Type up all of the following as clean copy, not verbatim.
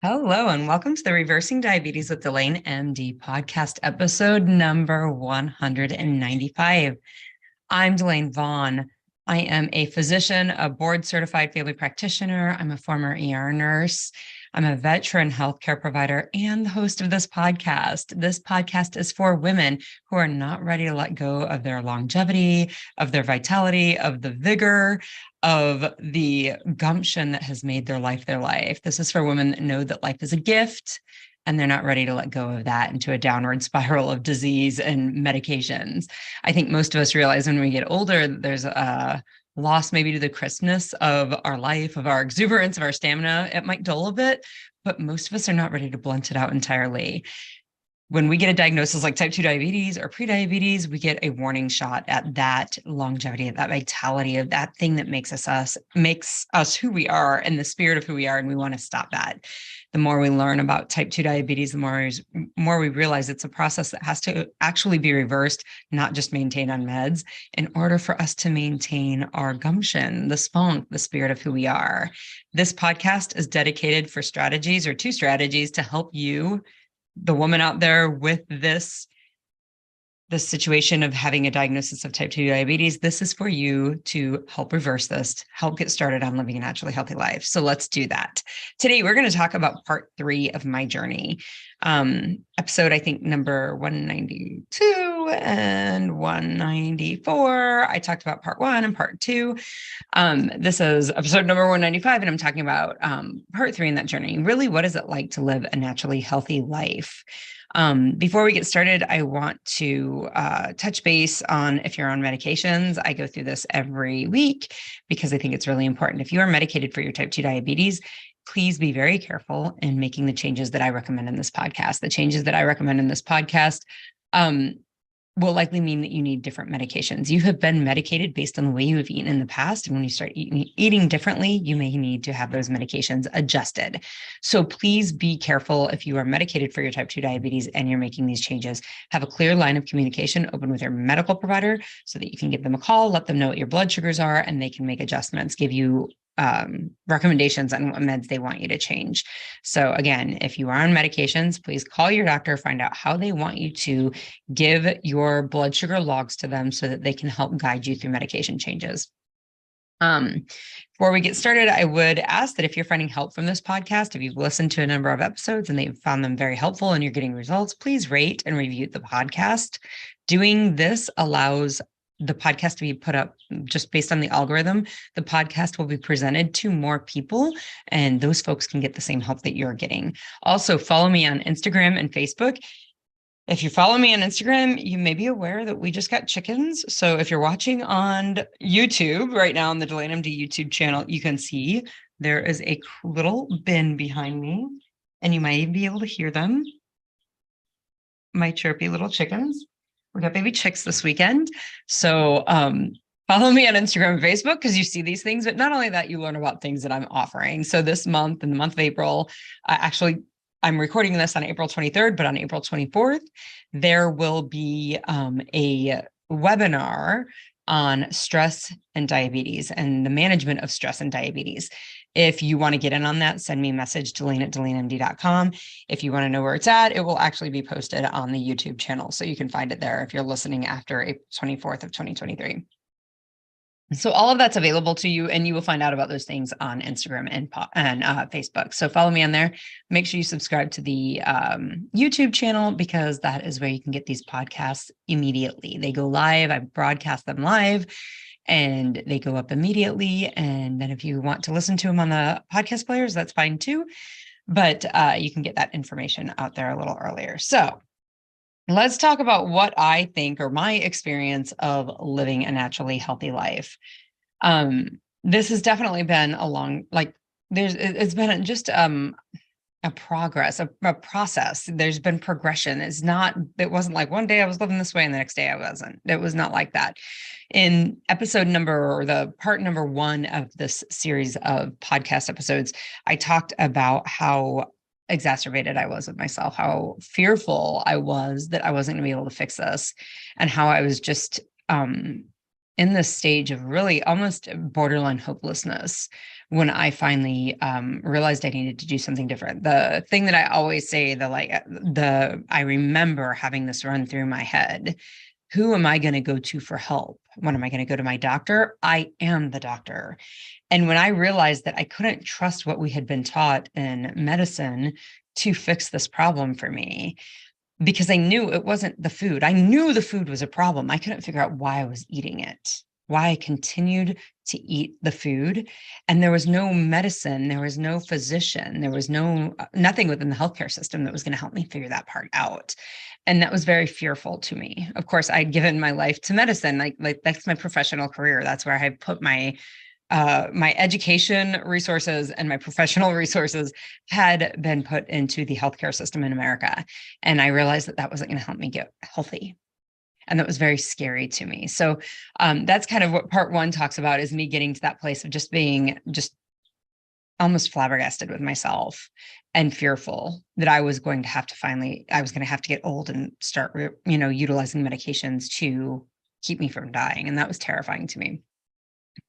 Hello, and welcome to the Reversing Diabetes with DelaneMD podcast, episode number 195. I'm Delane Vaughn. I am a physician, a board-certified family practitioner. I'm a former ER nurse. I'm a veteran healthcare provider and the host of this podcast. This podcast is for women who are not ready to let go of their longevity, of their vitality, of the vigor, of the gumption that has made their life their life. This is for women that know that life is a gift and they're not ready to let go of that into a downward spiral of disease and medications. I think most of us realize when we get older that there's a loss maybe to the crispness of our life, of our exuberance, of our stamina. It might dull a bit, but most of us are not ready to blunt it out entirely. When we get a diagnosis like type 2 diabetes or prediabetes, we get a warning shot at that longevity, at that vitality, of that thing that makes us who we are and the spirit of who we are. And we want to stop that. The more we learn about type 2 diabetes, the more we realize it's a process that has to actually be reversed, not just maintained on meds, in order for us to maintain our gumption, the spunk, the spirit of who we are. This podcast is dedicated for strategies, or two strategies, to help you, the woman out there with this situation of having a diagnosis of type 2 diabetes. This is for you to help reverse this, help get started on living a naturally healthy life. So let's do that. Today, we're going to talk about part 3 of my journey. Episode, I think, number 192 and 194. I talked about part 1 and part 2. This is episode number 195, and I'm talking about part 3 in that journey. Really, what is it like to live a naturally healthy life? Before we get started, I want to touch base on if you're on medications. I go through this every week because I think it's really important. If you are medicated for your type 2 diabetes, please be very careful in making the changes that I recommend in this podcast. The changes that I recommend in this podcast will likely mean that you need different medications. You have been medicated based on the way you have eaten in the past. And when you start eating differently, you may need to have those medications adjusted. So please be careful if you are medicated for your type 2 diabetes and you're making these changes. Have a clear line of communication open with your medical provider so that you can give them a call, let them know what your blood sugars are, and they can make adjustments, give you recommendations on what meds they want you to change. So again, if you are on medications, please call your doctor, find out how they want you to give your blood sugar logs to them so that they can help guide you through medication changes. Before we get started, I would ask that if you're finding help from this podcast, if you've listened to a number of episodes and they've found them very helpful and you're getting results, please rate and review the podcast. Doing this allows the podcast to be put up just based on the algorithm. The podcast will be presented to more people, and those folks can get the same help that you're getting. Also, follow me on Instagram and Facebook. If you follow me on Instagram, you may be aware that we just got chickens. So if you're watching on YouTube right now on the DelaneMD YouTube channel, you can see there is a little bin behind me, and you might even be able to hear them. My chirpy little chickens. We got baby chicks this weekend. So follow me on Instagram and Facebook because you see these things. But not only that, you learn about things that I'm offering. So this month, in the month of April, I'm recording this on April 23rd, but on April 24th, there will be a webinar on stress and diabetes and the management of stress and diabetes. If you want to get in on that, send me a message, Delane@DelaneMD.com. If you want to know where it's at, it will actually be posted on the YouTube channel. So you can find it there if you're listening after April 24th of 2023. So all of that's available to you, and you will find out about those things on Instagram and Facebook. So follow me on there. Make sure you subscribe to the YouTube channel because that is where you can get these podcasts immediately. They go live. I broadcast them live and they go up immediately. And then if you want to listen to them on the podcast players, that's fine too. But you can get that information out there a little earlier. So let's talk about what I think, or my experience of living a naturally healthy life. This has definitely been it's been just a process. There's been progression. It wasn't like one day I was living this way and the next day I wasn't. It was not like that. In the part number 1 of this series of podcast episodes, I talked about how exacerbated I was with myself, how fearful I was that I wasn't going to be able to fix this, and how I was just in this stage of really almost borderline hopelessness when I finally realized I needed to do something different. The thing that I always say, I remember having this run through my head. Who am I going to go to for help? When am I going to go to my doctor? I am the doctor. And when I realized that I couldn't trust what we had been taught in medicine to fix this problem for me, because I knew it wasn't the food. I knew the food was a problem. I couldn't figure out why I was eating it, why I continued to eat the food. And there was no medicine, there was no physician, there was nothing within the healthcare system that was going to help me figure that part out. And that was very fearful to me. Of course, I'd given my life to medicine. Like that's my professional career. That's where I put my education resources and my professional resources had been put into the healthcare system in America. And I realized that wasn't going to help me get healthy. And that was very scary to me. So that's kind of what part one talks about, is me getting to that place of just being almost flabbergasted with myself and fearful that I was going to have to get old and start, utilizing medications to keep me from dying. And that was terrifying to me.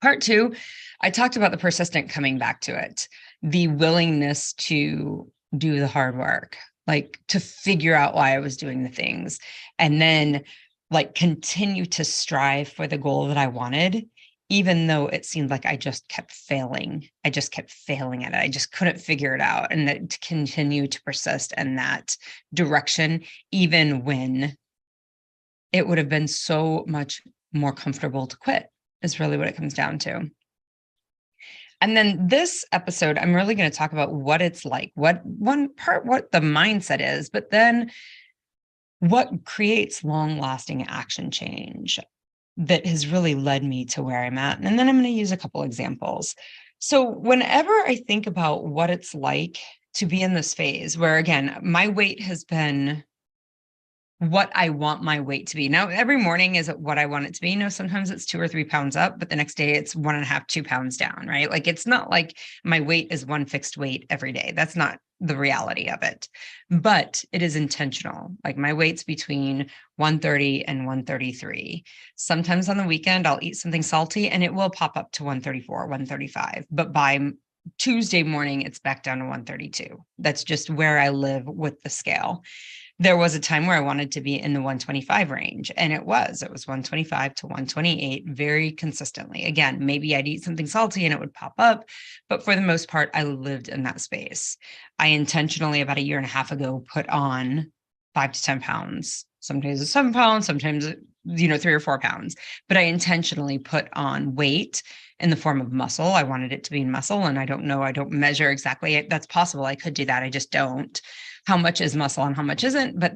Part two, I talked about the persistent coming back to it, the willingness to do the hard work, like to figure out why I was doing the things, and then like continue to strive for the goal that I wanted, even though it seemed like I just kept failing. I just kept failing at it. I just couldn't figure it out. And that to continue to persist in that direction, even when it would have been so much more comfortable to quit, is really what it comes down to. And then this episode, I'm really going to talk about what it's like, what the mindset is, but then what creates long-lasting action change that has really led me to where I'm at. And then I'm going to use a couple examples. So whenever I think about what it's like to be in this phase where, again, my weight has been what I want my weight to be. Now, every morning is what I want it to be. Sometimes it's 2 or 3 pounds up, but the next day it's 1.5, 2 pounds down, right? Like, it's not like my weight is one fixed weight every day. That's not the reality of it, but it is intentional. Like, my weight's between 130 and 133. Sometimes on the weekend, I'll eat something salty and it will pop up to 134, 135. But by Tuesday morning, it's back down to 132. That's just where I live with the scale. There was a time where I wanted to be in the 125 range, and it was 125 to 128 very consistently. Again, maybe I'd eat something salty and it would pop up, but for the most part, I lived in that space. I intentionally, about 1.5 years ago, put on 5 to 10 pounds. Some days it's 7 pounds, sometimes 3 or 4 pounds, but I intentionally put on weight in the form of muscle. I wanted it to be muscle, and I don't measure exactly. That's possible. I could do that. I just don't. How much is muscle and how much isn't, but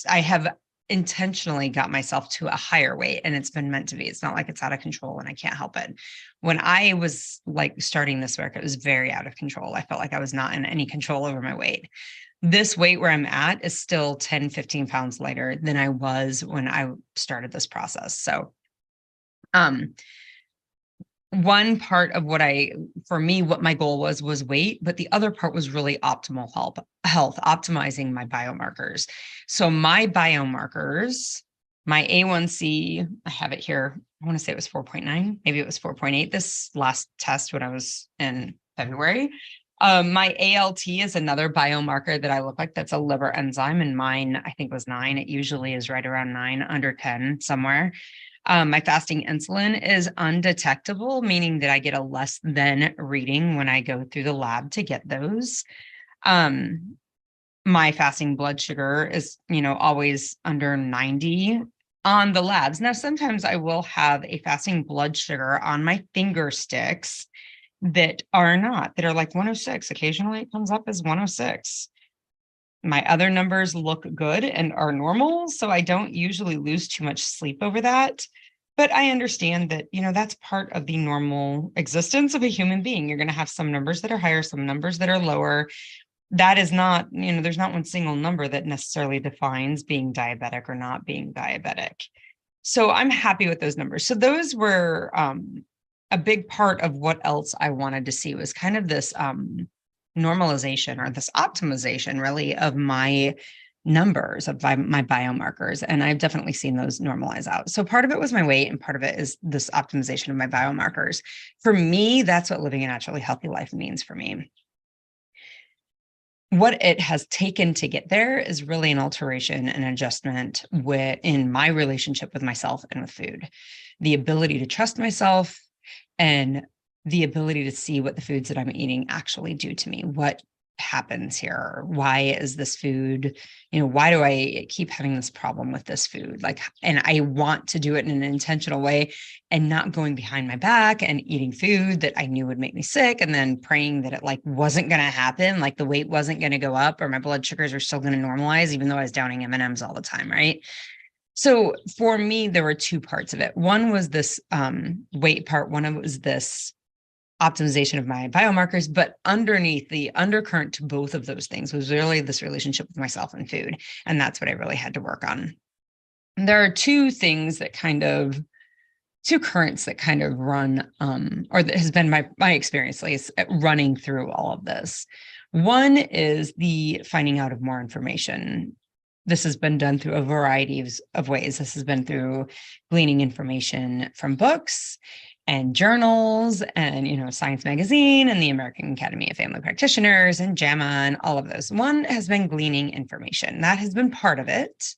I have intentionally got myself to a higher weight, and it's been meant to be. It's not like it's out of control and I can't help it. When I was like starting this work, it was very out of control. I felt like I was not in any control over my weight. This weight where I'm at is still 10, 15 pounds lighter than I was when I started this process. So, one part of what my goal was weight, but the other part was really optimal health, optimizing my biomarkers. So my biomarkers, my A1C, I have it here. I want to say it was 4.9. Maybe it was 4.8 this last test when I was in February. My ALT is another biomarker that I look like. That's a liver enzyme, and mine, I think, was 9. It usually is right around 9, under 10 somewhere. My fasting insulin is undetectable, meaning that I get a less than reading when I go through the lab to get those. My fasting blood sugar is, always under 90 on the labs. Now, sometimes I will have a fasting blood sugar on my finger sticks that are like 106. Occasionally it comes up as 106. My other numbers look good and are normal, so I don't usually lose too much sleep over that. But I understand that, that's part of the normal existence of a human being. You're going to have some numbers that are higher, some numbers that are lower. That is not, there's not one single number that necessarily defines being diabetic or not being diabetic. So I'm happy with those numbers. So those were a big part of what else I wanted to see, was kind of this normalization, or this optimization really, of my numbers of my biomarkers. And I've definitely seen those normalize out. So part of it was my weight, and part of it is this optimization of my biomarkers. For me, that's what living a naturally healthy life means for me. What it has taken to get there is really an alteration and adjustment in my relationship with myself and with food. The ability to trust myself and the ability to see what the foods that I'm eating actually do to me. What happens here? Why is this food, why do I keep having this problem with this food? And I want to do it in an intentional way and not going behind my back and eating food that I knew would make me sick and then praying that it wasn't going to happen. Like the weight wasn't going to go up or my blood sugars were still going to normalize, even though I was downing M&Ms all the time. Right. So for me, there were two parts of it. One was this weight part. One was this optimization of my biomarkers, but underneath the undercurrent to both of those things was really this relationship with myself and food. And that's what I really had to work on. And there are two currents that kind of run, or that has been my experience, at least, at running through all of this. One is the finding out of more information. This has been done through a variety of ways. This has been through gleaning information from books and journals and, Science Magazine and the American Academy of Family Practitioners and JAMA and all of those. One has been gleaning information. That has been part of it.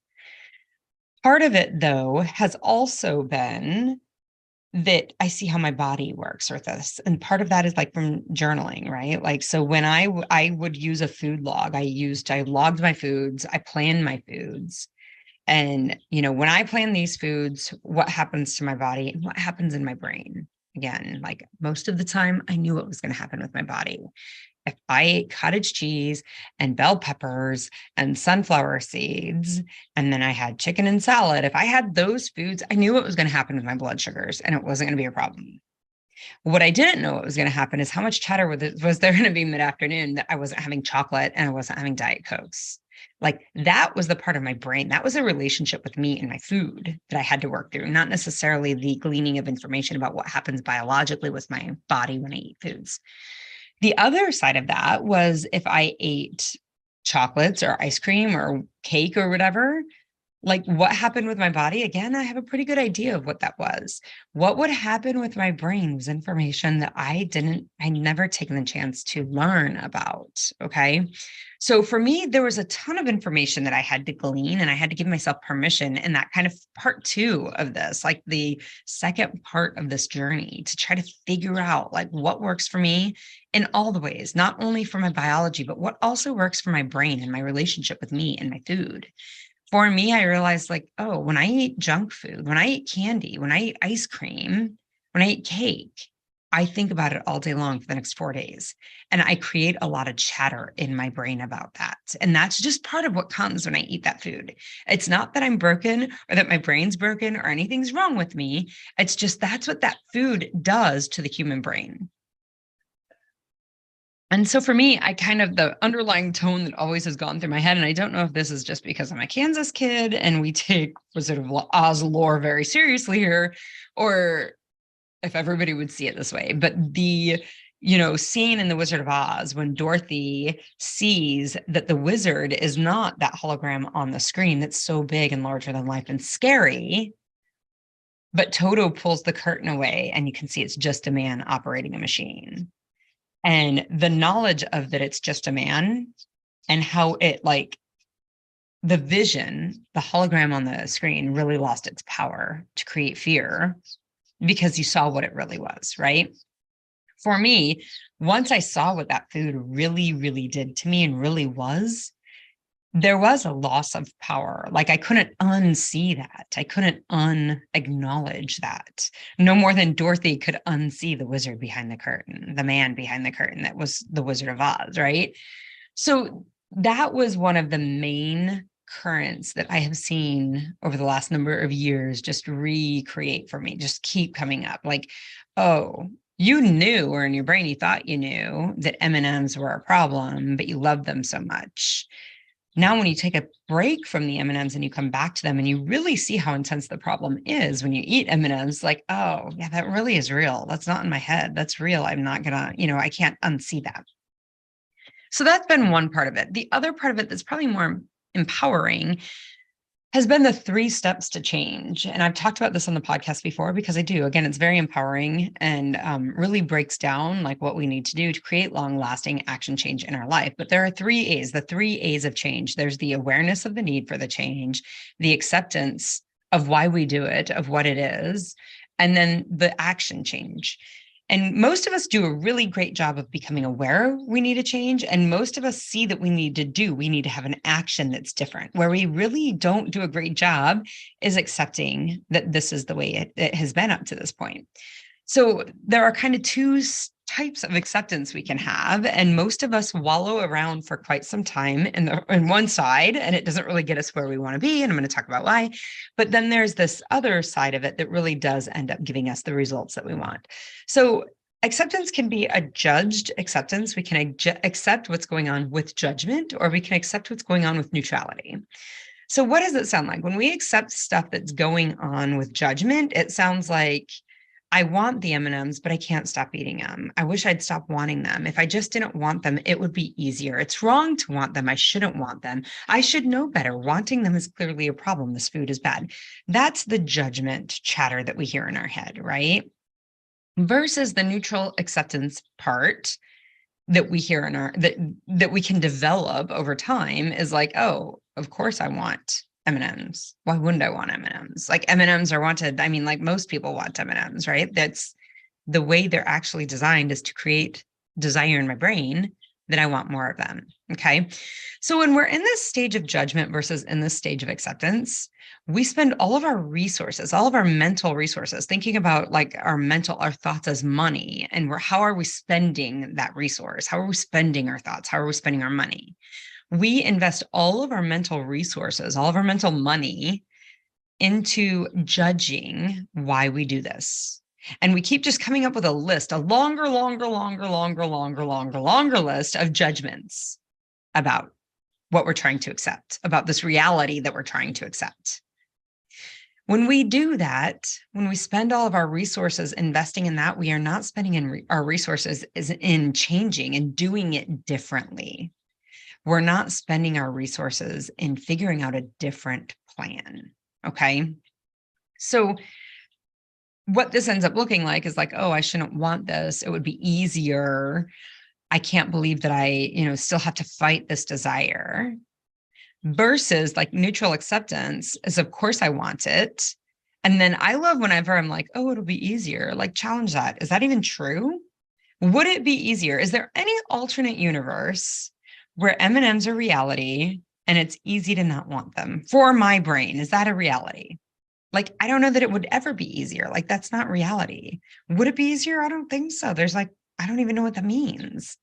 Part of it, though, has also been that I see how my body works with this. And part of that is from journaling, right? So when I would use a food log, I logged my foods, I planned my foods. And, when I plan these foods, what happens to my body and what happens in my brain? Again, most of the time, I knew what was going to happen with my body. If I ate cottage cheese and bell peppers and sunflower seeds, and then I had chicken and salad, if I had those foods, I knew what was going to happen with my blood sugars, and it wasn't going to be a problem. What I didn't know what was going to happen is how much cheddar was there going to be mid-afternoon that I wasn't having chocolate and I wasn't having Diet Cokes. That was the part of my brain. That was a relationship with me and my food that I had to work through, not necessarily the gleaning of information about what happens biologically with my body when I eat foods. The other side of that was if I ate chocolates or ice cream or cake or whatever, what happened with my body? Again, I have a pretty good idea of what that was. What would happen with my brain was information that I never taken the chance to learn about. Okay. So for me, there was a ton of information that I had to glean, and I had to give myself permission in that kind of part two of this, the second part of this journey, to try to figure out what works for me in all the ways, not only for my biology, but what also works for my brain and my relationship with me and my food. For me, I realized when I eat junk food, when I eat candy, when I eat ice cream, when I eat cake, I think about it all day long for the next 4 days. And I create a lot of chatter in my brain about that. And that's just part of what comes when I eat that food. It's not that I'm broken or that my brain's broken or anything's wrong with me. It's just that's what that food does to the human brain. And so for me, the underlying tone that always has gone through my head, and I don't know if this is just because I'm a Kansas kid and we take sort of Oz lore very seriously here, or if everybody would see it this way, but the scene in The Wizard of Oz when Dorothy sees that the wizard is not that hologram on the screen that's so big and larger than life and scary, but Toto pulls the curtain away and you can see it's just a man operating a machine. And the knowledge of that it's just a man and how it the vision, the hologram on the screen really lost its power to create fear because you saw what it really was, right? For me, once I saw what that food really, really did to me and really was, there was a loss of power. I couldn't unsee that. I couldn't unacknowledge that. No more than Dorothy could unsee the wizard behind the curtain, the man behind the curtain that was the Wizard of Oz, right? So that was one of the main currents that I have seen over the last number of years just recreate for me, just keep coming up. Oh, you knew, or in your brain, you thought you knew that M&Ms were a problem, but you loved them so much. Now, when you take a break from the M&Ms and you come back to them and you really see how intense the problem is when you eat M&Ms, oh, yeah, that really is real. That's not in my head. That's real. I'm not gonna, I can't unsee that. So that's been one part of it. The other part of it that's probably more empowering has been the 3 steps to change. And I've talked about this on the podcast before because I do. Again, it's very empowering and really breaks down like what we need to do to create long-lasting action change in our life. But there are 3 A's, the 3 A's of change. There's the awareness of the need for the change, the acceptance of why we do it, of what it is, and then the action change. And most of us do a really great job of becoming aware we need a change. And most of us see that we need to have an action that's different. Where we really don't do a great job is accepting that this is the way it has been up to this point. So there are kind of 2 types of acceptance we can have. And most of us wallow around for quite some time in one side, and it doesn't really get us where we want to be. And I'm going to talk about why. But then there's this other side of it that really does end up giving us the results that we want. So acceptance can be a judged acceptance. We can accept what's going on with judgment, or we can accept what's going on with neutrality. So what does it sound like? When we accept stuff that's going on with judgment, it sounds like, I want the M&Ms, but I can't stop eating them. I wish I'd stop wanting them. If I just didn't want them, it would be easier. It's wrong to want them. I shouldn't want them. I should know better. Wanting them is clearly a problem. This food is bad. That's the judgment chatter that we hear in our head, right? Versus the neutral acceptance part that we hear in our, that we can develop over time is like, oh, of course I want M&Ms. Why wouldn't I want M&Ms? Like M&Ms are wanted. I mean, like most people want M&Ms, right? That's the way they're actually designed, is to create desire in my brain that I want more of them. Okay. So when we're in this stage of judgment versus in this stage of acceptance, we spend all of our resources, all of our mental resources thinking about like our thoughts as money, and how are we spending that resource? How are we spending our thoughts? How are we spending our money? We invest all of our mental resources, all of our mental money into judging why we do this. And we keep just coming up with a list, a longer list of judgments about what we're trying to accept, about this reality that we're trying to accept. When we do that, when we spend all of our resources investing in that, we are not spending our resources in changing and doing it differently. We're not spending our resources in figuring out a different plan. Okay. So what this ends up looking like is like, oh, I shouldn't want this. It would be easier. I can't believe that I, still have to fight this desire. Versus like neutral acceptance is, of course I want it. And then I love whenever I'm like, oh, it'll be easier. Like challenge that. Is that even true? Would it be easier? Is there any alternate universe where M&Ms are reality and it's easy to not want them for my brain? Is that a reality? Like, I don't know that it would ever be easier. Like, that's not reality. Would it be easier? I don't think so. I don't even know what that means.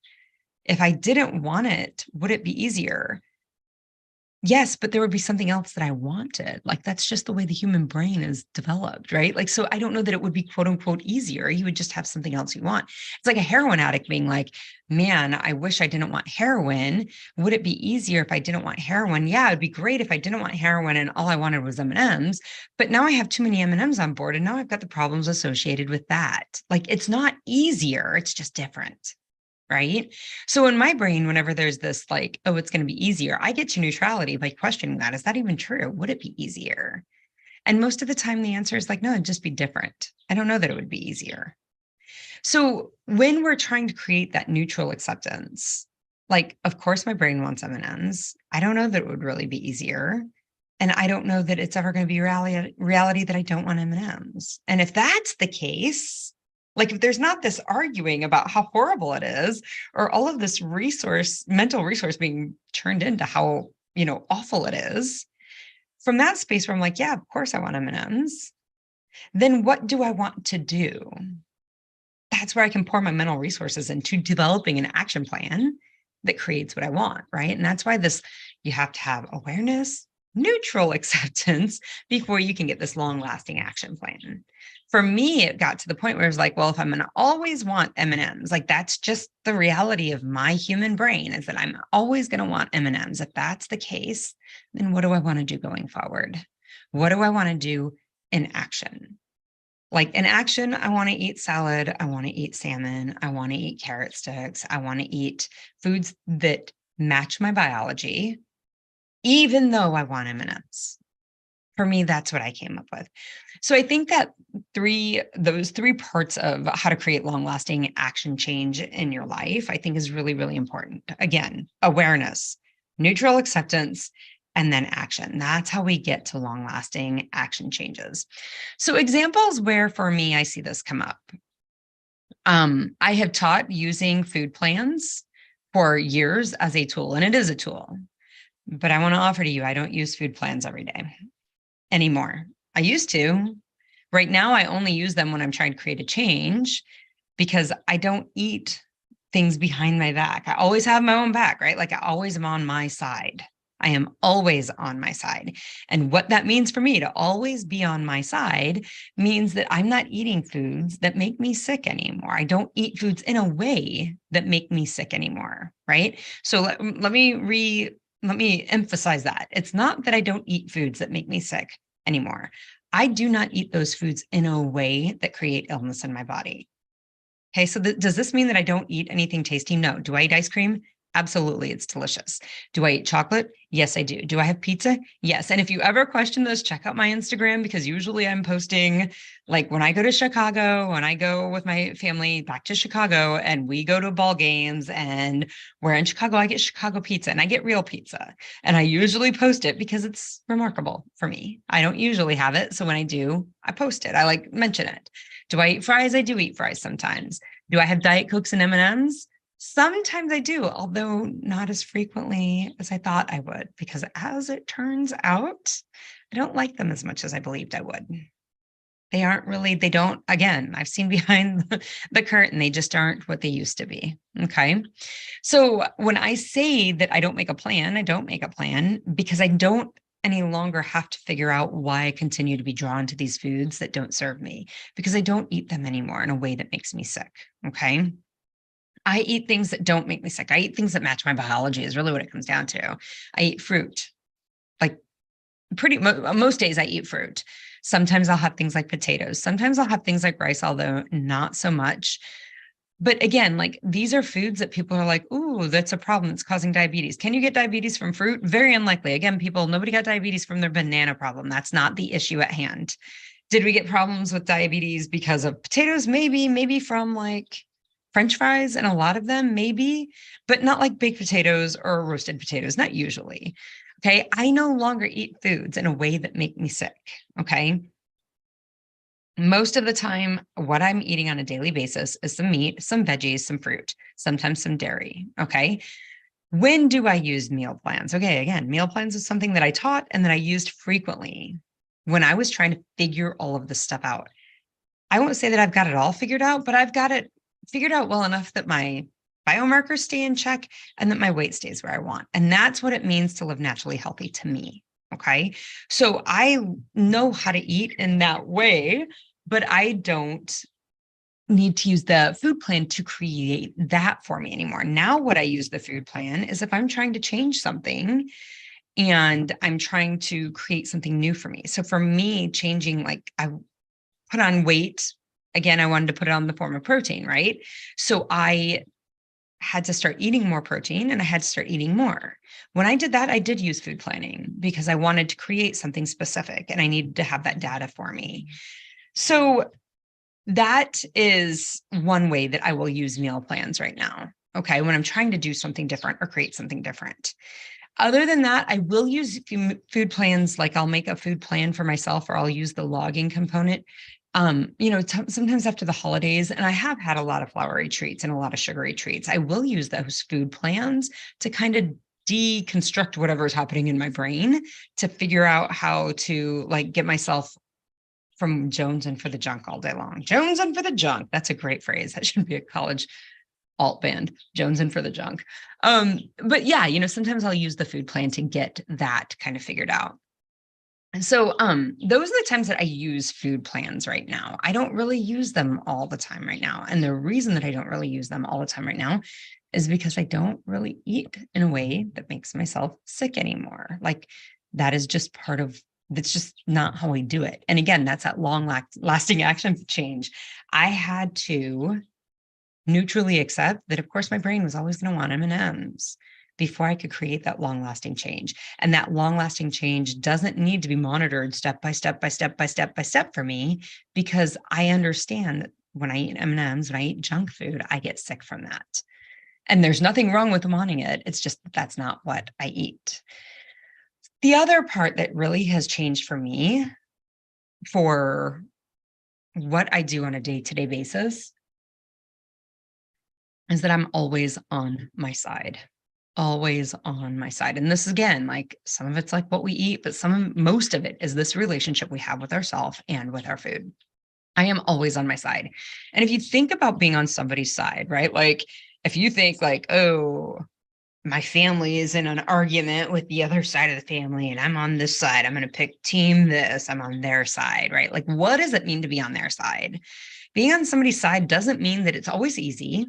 If I didn't want it, would it be easier? Yes, but there would be something else that I wanted. Like, that's just the way the human brain is developed, right? Like, so I don't know that it would be quote unquote easier. You would just have something else you want. It's like a heroin addict being like, man, I wish I didn't want heroin. Would it be easier if I didn't want heroin? Yeah, it'd be great if I didn't want heroin and all I wanted was M&Ms. But now I have too many M&Ms on board, and now I've got the problems associated with that. Like, it's not easier. It's just different. Right. So in my brain, whenever there's this like, oh, it's going to be easier, I get to neutrality by questioning that. Is that even true? Would it be easier? And most of the time, the answer is like, no, it'd just be different. I don't know that it would be easier. So when we're trying to create that neutral acceptance, like, of course, my brain wants M&Ms. I don't know that it would really be easier. And I don't know that it's ever going to be reality that I don't want M&Ms. And if that's the case, like if there's not this arguing about how horrible it is, or all of this mental resource being turned into how, awful it is, from that space where I'm like, yeah, of course I want M&Ms, then what do I want to do? That's where I can pour my mental resources into developing an action plan that creates what I want, right? And that's why you have to have awareness, neutral acceptance before you can get this long-lasting action plan. For me, it got to the point where it was like, well, if I'm going to always want M&Ms, like that's just the reality of my human brain, is that I'm always going to want M&Ms. If that's the case, then what do I want to do going forward? What do I want to do in action? Like in action, I want to eat salad. I want to eat salmon. I want to eat carrot sticks. I want to eat foods that match my biology. even though I want M&Ms. For me, that's what I came up with. So I think that those three parts of how to create long-lasting action change in your life, I think is really, really important. Again, awareness, neutral acceptance, and then action. That's how we get to long-lasting action changes. So examples where for me, I see this come up. I have taught using food plans for years as a tool, and it is a tool. But I want to offer to you, I don't use food plans every day anymore. I used to. Right now, I only use them when I'm trying to create a change because I don't eat things behind my back. I always have my own back, right? Like I always am on my side. I am always on my side. And what that means for me to always be on my side means that I'm not eating foods that make me sick anymore. I don't eat foods in a way that make me sick anymore, right? So let me emphasize that. It's not that I don't eat foods that make me sick anymore. I do not eat those foods in a way that create illness in my body. Okay, so does this mean that I don't eat anything tasty? No. Do I eat ice cream? Absolutely, it's delicious. Do I eat chocolate? Yes, I do. Do I have pizza? Yes. And if you ever question this, check out my Instagram because usually I'm posting like when I go to Chicago, when I go with my family back to Chicago and we go to ball games and we're in Chicago, I get Chicago pizza and I get real pizza. And I usually post it because it's remarkable for me. I don't usually have it. So when I do, I post it. I like mention it. Do I eat fries? I do eat fries sometimes. Do I have Diet Cokes and M&Ms? Sometimes I do, although not as frequently as I thought I would, because as it turns out, I don't like them as much as I believed I would. They don't, again, I've seen behind the curtain, they just aren't what they used to be. Okay. So when I say that I don't make a plan, I don't make a plan because I don't any longer have to figure out why I continue to be drawn to these foods that don't serve me because I don't eat them anymore in a way that makes me sick. Okay. I eat things that don't make me sick. I eat things that match my biology is really what it comes down to. I eat fruit. Like most days I eat fruit. Sometimes I'll have things like potatoes. Sometimes I'll have things like rice, although not so much. But again, like these are foods that people are like, ooh, that's a problem. It's causing diabetes. Can you get diabetes from fruit? Very unlikely. Again, nobody got diabetes from their banana problem. That's not the issue at hand. Did we get problems with diabetes because of potatoes? Maybe from like French fries and a lot of them, maybe, but not like baked potatoes or roasted potatoes, not usually. Okay. I no longer eat foods in a way that make me sick. Okay. Most of the time, what I'm eating on a daily basis is some meat, some veggies, some fruit, sometimes some dairy. Okay. When do I use meal plans? Okay. Again, meal plans is something that I taught and that I used frequently when I was trying to figure all of this stuff out. I won't say that I've got it all figured out, but I've got it figured out well enough that my biomarkers stay in check and that my weight stays where I want. And that's what it means to live naturally healthy to me. Okay. So I know how to eat in that way, but I don't need to use the food plan to create that for me anymore. Now, what I use the food plan is if I'm trying to change something and I'm trying to create something new for me. So for me, changing, like I put on weight. Again, I wanted to put it on the form of protein, right? So I had to start eating more protein and I had to start eating more. When I did that, I did use food planning because I wanted to create something specific and I needed to have that data for me. So that is one way that I will use meal plans right now. Okay. When I'm trying to do something different or create something different. Other than that, I will use food plans. Like I'll make a food plan for myself or I'll use the logging component. Sometimes after the holidays, and I have had a lot of floury treats and a lot of sugary treats, I will use those food plans to kind of deconstruct whatever is happening in my brain to figure out how to like get myself from jonesing for the junk all day long. Jonesing for the junk. That's a great phrase. That should be a college alt band, jonesing for the junk. But yeah, sometimes I'll use the food plan to get that kind of figured out. So those are the times that I use food plans right now. I don't really use them all the time right now. And the reason that I don't really use them all the time right now is because I don't really eat in a way that makes myself sick anymore. Like that is just that's just not how we do it. And again, that's that lasting action change. I had to neutrally accept that, of course, my brain was always going to want M&Ms. before I could create that long-lasting change. And that long-lasting change doesn't need to be monitored step by step by step by step by step for me, because I understand that when I eat M&Ms, when I eat junk food, I get sick from that. And there's nothing wrong with wanting it. It's just that's not what I eat. The other part that really has changed for me for what I do on a day-to-day basis is that I'm always on my side, always on my side. And this is, again, like some of it's like what we eat, but most of it is this relationship we have with ourselves and with our food. I am always on my side. And if you think about being on somebody's side, right? Like if you think like, oh, my family is in an argument with the other side of the family and I'm on this side, I'm going to pick team this, I'm on their side, right? Like, what does it mean to be on their side? Being on somebody's side doesn't mean that it's always easy.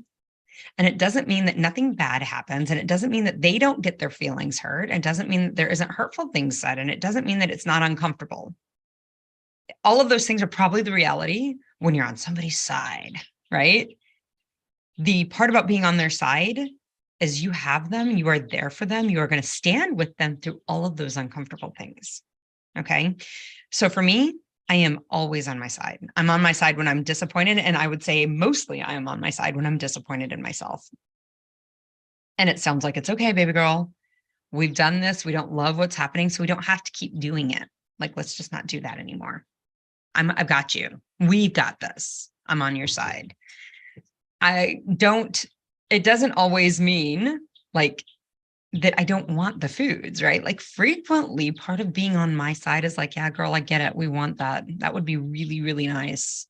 And it doesn't mean that nothing bad happens. And it doesn't mean that they don't get their feelings hurt. It doesn't mean that there isn't hurtful things said. And it doesn't mean that it's not uncomfortable. All of those things are probably the reality when you're on somebody's side, right? The part about being on their side is you have them, you are there for them, you are going to stand with them through all of those uncomfortable things. Okay. So for me, I am always on my side. I'm on my side when I'm disappointed. And I would say mostly I am on my side when I'm disappointed in myself. And it sounds like it's okay, baby girl. We've done this. We don't love what's happening. So we don't have to keep doing it. Like, let's just not do that anymore. I've got you. We've got this. I'm on your side. It doesn't always mean like that I don't want the foods, right? Like frequently part of being on my side is like, yeah, girl, I get it. We want that. That would be really, really nice.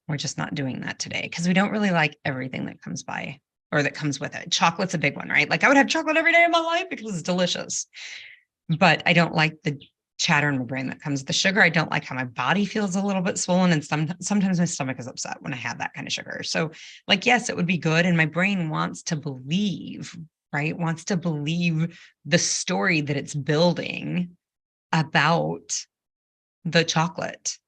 We're just not doing that today because we don't really like everything that comes by or that comes with it. Chocolate's a big one, right? Like I would have chocolate every day of my life because it's delicious, but I don't like the chatter in my brain that comes with the sugar. I don't like how my body feels a little bit swollen. And sometimes my stomach is upset when I have that kind of sugar. So like, yes, it would be good. And my brain wants to believe, right? Wants to believe the story that it's building about the chocolate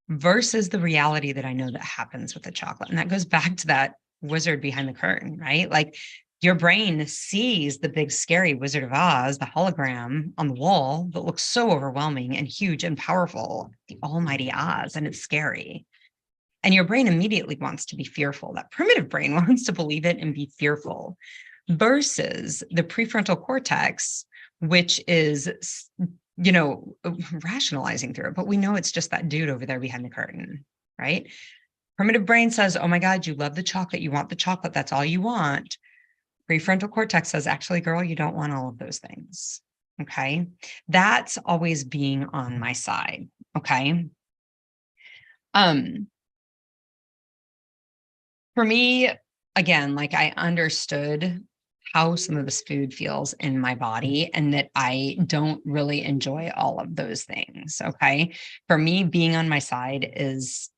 versus the reality that I know that happens with the chocolate. And that goes back to that wizard behind the curtain, right? Like your brain sees the big, scary Wizard of Oz, the hologram on the wall that looks so overwhelming and huge and powerful, the almighty Oz, and it's scary. And your brain immediately wants to be fearful. That primitive brain wants to believe it and be fearful versus the prefrontal cortex, which is, rationalizing through it. But we know it's just that dude over there behind the curtain, right? Primitive brain says, oh my God, you love the chocolate. You want the chocolate. That's all you want. Prefrontal cortex says, actually, girl, you don't want all of those things. Okay. That's always being on my side. Okay. For me, again, like I understood how some of this food feels in my body and that I don't really enjoy all of those things. Okay. For me, being on my side is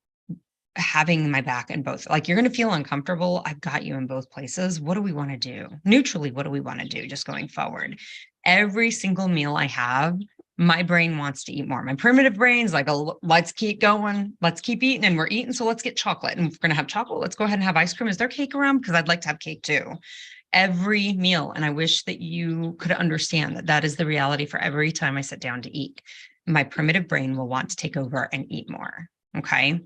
having my back in both. Like you're going to feel uncomfortable. I've got you in both places. What do we want to do? Neutrally, what do we want to do just going forward? Every single meal I have, my brain wants to eat more. My primitive brain's like, oh, let's keep going. Let's keep eating. And we're eating. So let's get chocolate. And if we're going to have chocolate, let's go ahead and have ice cream. Is there cake around? Because I'd like to have cake too. Every meal. And I wish that you could understand that that is the reality for every time I sit down to eat. My primitive brain will want to take over and eat more. Okay.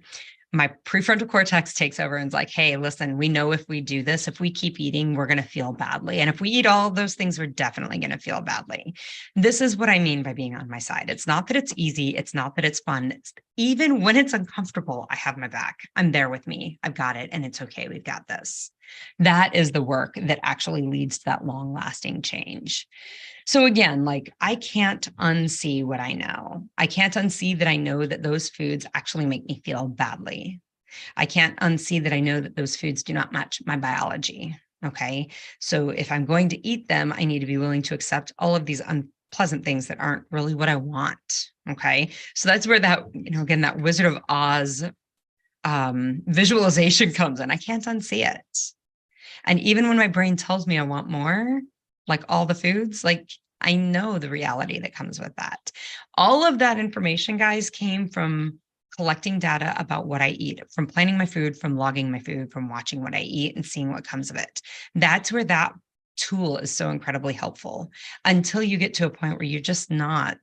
My prefrontal cortex takes over and is like, hey, listen, we know if we do this, if we keep eating, we're going to feel badly. And if we eat all of those things, we're definitely going to feel badly. This is what I mean by being on my side. It's not that it's easy. It's not that it's fun. Even when it's uncomfortable, I have my back. I'm there with me. I've got it. And it's okay. We've got this. That is the work that actually leads to that long lasting change. So again, like I can't unsee what I know. I can't unsee that I know that those foods actually make me feel badly. I can't unsee that I know that those foods do not match my biology. Okay. So if I'm going to eat them, I need to be willing to accept all of these unpleasant things that aren't really what I want. Okay. So that's where that, again, that Wizard of Oz visualization comes in. I can't unsee it. And even when my brain tells me I want more, like all the foods, like I know the reality that comes with that. All of that information, guys, came from collecting data about what I eat, from planning my food, from logging my food, from watching what I eat and seeing what comes of it. That's where that tool is so incredibly helpful until you get to a point where you're just not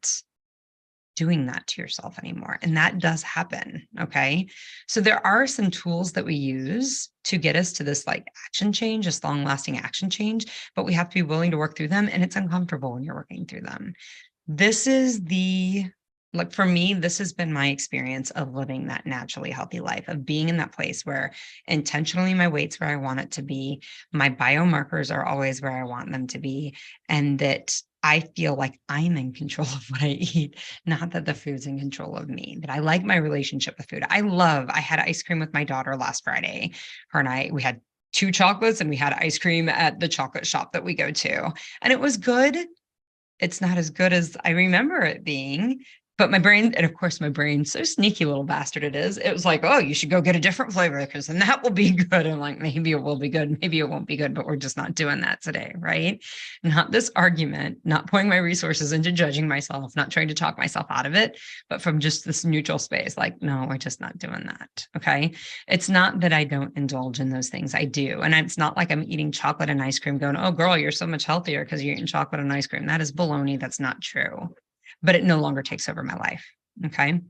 doing that to yourself anymore. And that does happen. Okay. So there are some tools that we use to get us to this like action change, this long lasting action change, but we have to be willing to work through them. And it's uncomfortable when you're working through them. This is like for me, this has been my experience of living that naturally healthy life, of being in that place where intentionally my weight's where I want it to be. My biomarkers are always where I want them to be. And that I feel like I'm in control of what I eat, not that the food's in control of me, that I like my relationship with food. I had ice cream with my daughter last Friday. Her and I, we had 2 chocolates and we had ice cream at the chocolate shop that we go to. And it was good. It's not as good as I remember it being, but my brain, and of course my brain, so sneaky little bastard it is. It was like, oh, you should go get a different flavor because then that will be good. I'm like, maybe it will be good. Maybe it won't be good, but we're just not doing that today. Right. Not this argument, not pouring my resources into judging myself, not trying to talk myself out of it, but from just this neutral space. Like, no, we're just not doing that. Okay. It's not that I don't indulge in those things. I do. And it's not like I'm eating chocolate and ice cream going, oh girl, you're so much healthier because you're eating chocolate and ice cream. That is baloney. That's not true. But it no longer takes over my life. Okay.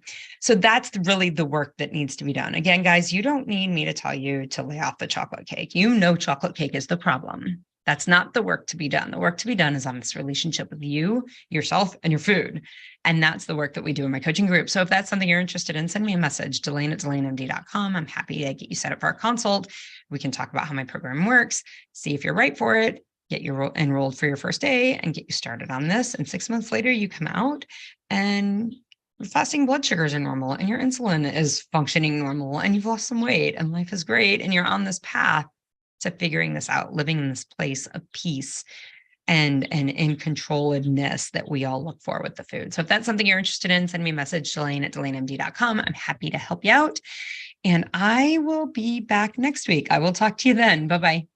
So that's really the work that needs to be done. Again, guys, you don't need me to tell you to lay off the chocolate cake. You know, chocolate cake is the problem. That's not the work to be done. The work to be done is on this relationship with you, yourself, and your food. And that's the work that we do in my coaching group. So if that's something you're interested in, send me a message, Delane@DelaneMD.com. I'm happy to get you set up for a consult. We can talk about how my program works, see if you're right for it, get you enrolled for your first day and get you started on this. And 6 months later, you come out and your fasting blood sugars are normal and your insulin is functioning normal and you've lost some weight and life is great. And you're on this path to figuring this out, living in this place of peace and in controlledness that we all look for with the food. So if that's something you're interested in, send me a message, Delane@DelaneMD.com. I'm happy to help you out. And I will be back next week. I will talk to you then. Bye-bye.